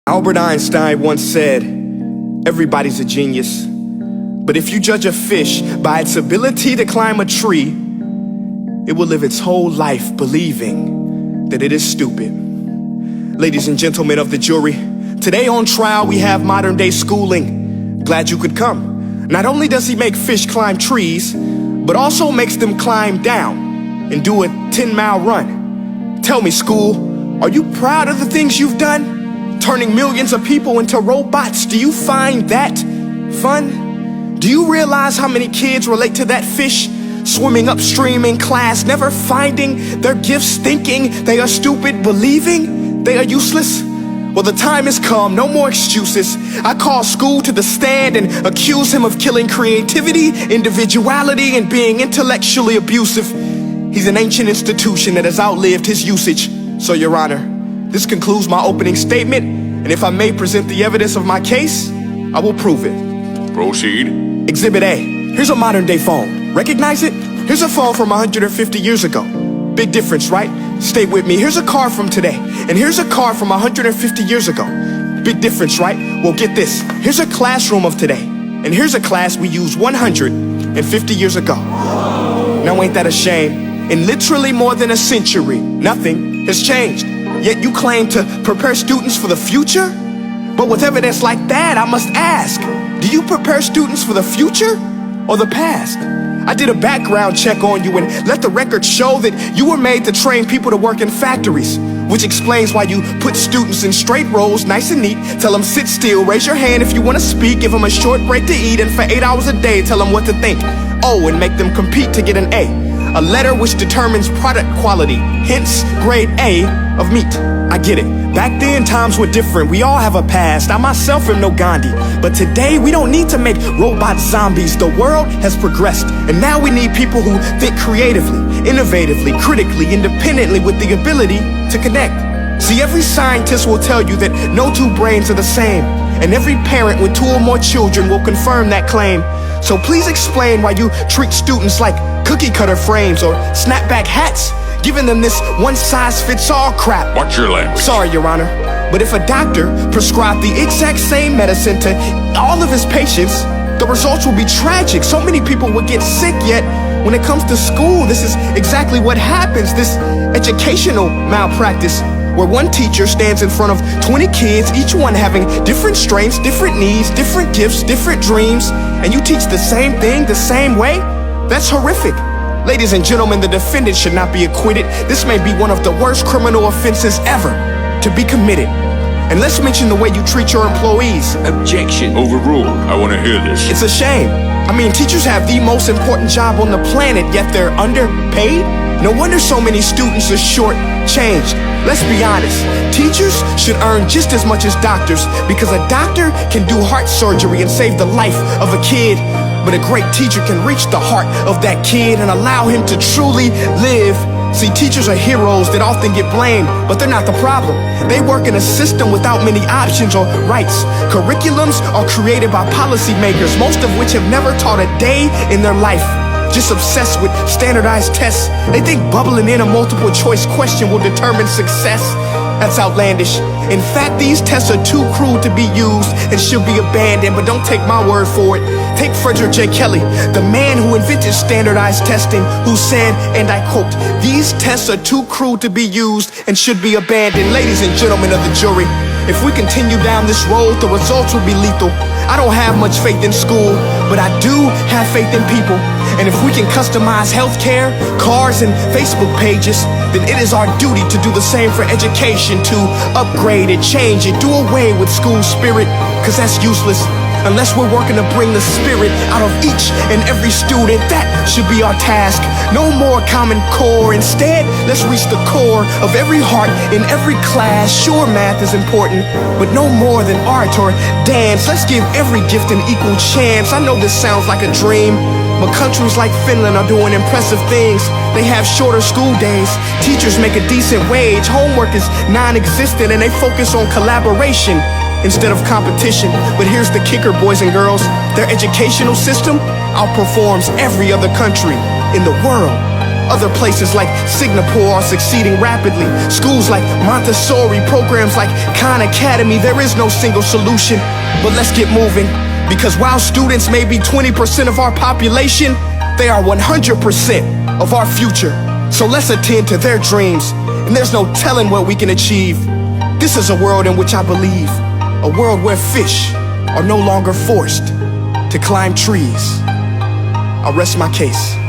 Albert Einstein once said, everybody's a genius, but if you judge a fish by its ability to climb a tree, it will live its whole life believing that it is stupid. Ladies and gentlemen of the jury, today on trial we have modern day schooling. Glad you could come. Not only does he make fish climb trees, but also makes them climb down and do a 10-mile run. Tell me, school, are you proud of the things you've done? Turning millions of people into robots, do you find that fun? Do you realize how many kids relate to that fish swimming upstream in class, never finding their gifts, thinking they are stupid, believing they are useless? Well, the time has come, no more excuses. I call school to the stand and accuse him of killing creativity, individuality, and being intellectually abusive. He's an ancient institution that has outlived his usage. So, Your Honor, this concludes my opening statement, and if I may present the evidence of my case, I will prove it. Proceed. Exhibit A. Here's a modern day phone. Recognize it? Here's a phone from 150 years ago. Big difference, right? Stay with me. Here's a car from today, and here's a car from 150 years ago. Big difference, right? Well, get this. Here's a classroom of today, and here's a class we used 150 years ago. Now ain't that a shame? In literally more than a century, nothing has changed. Yet you claim to prepare students for the future? But with evidence like that, I must ask, do you prepare students for the future or the past? I did a background check on you and let the record show that you were made to train people to work in factories, which explains why you put students in straight rows, nice and neat, tell them sit still, raise your hand if you want to speak, give them a short break to eat, and for 8 hours a day, tell them what to think. Oh, and make them compete to get an A letter which determines product quality, hence grade A of meat. I get it. Back then, times were different. We all have a past. I myself am no Gandhi. But today, we don't need to make robot zombies. The world has progressed. And now we need people who think creatively, innovatively, critically, independently, with the ability to connect. See, every scientist will tell you that no two brains are the same. And every parent with 2 or more children will confirm that claim. So please explain why you treat students like cookie cutter frames or snapback hats, giving them this one-size-fits-all crap. Watch your language. Sorry, Your Honor, but if a doctor prescribed the exact same medicine to all of his patients, the results will be tragic. So many people would get sick, yet when it comes to school, this is exactly what happens, this educational malpractice, where one teacher stands in front of 20 kids, each one having different strengths, different needs, different gifts, different dreams, and you teach the same thing the same way? That's horrific. Ladies and gentlemen, the defendant should not be acquitted. This may be one of the worst criminal offenses ever to be committed. And let's mention the way you treat your employees. Objection. Overruled. I want to hear this. It's a shame. I mean, teachers have the most important job on the planet, yet they're underpaid? No wonder so many students are short-changed. Let's be honest, teachers should earn just as much as doctors, because a doctor can do heart surgery and save the life of a kid, but a great teacher can reach the heart of that kid and allow him to truly live. See, teachers are heroes that often get blamed, but they're not the problem. They work in a system without many options or rights. Curriculums are created by policymakers, most of which have never taught a day in their life. Just obsessed with standardized tests. They think bubbling in a multiple choice question will determine success. That's outlandish. In fact, these tests are too cruel to be used and should be abandoned, but don't take my word for it. Take Frederick J. Kelly, the man who invented standardized testing, who said, and I quote, "These tests are too cruel to be used and should be abandoned." Ladies and gentlemen of the jury, if we continue down this road, the results will be lethal. I don't have much faith in school, but I do have faith in people. And if we can customize healthcare, cars, and Facebook pages, then it is our duty to do the same for education, to upgrade it, change it, do away with school spirit, because that's useless. Unless we're working to bring the spirit out of each and every student, that should be our task. No more Common Core. Instead, let's reach the core of every heart in every class. Sure, math is important, but no more than art or dance. Let's give every gift an equal chance. I know this sounds like a dream, but countries like Finland are doing impressive things. They have shorter school days, teachers make a decent wage, homework is non-existent, and they focus on collaboration instead of competition. But here's the kicker, boys and girls. Their educational system outperforms every other country in the world. Other places like Singapore are succeeding rapidly. Schools like Montessori, programs like Khan Academy. There is no single solution, but let's get moving. Because while students may be 20% of our population, they are 100% of our future. So let's attend to their dreams, and there's no telling what we can achieve. This is a world in which I believe, a world where fish are no longer forced to climb trees. I'll rest my case.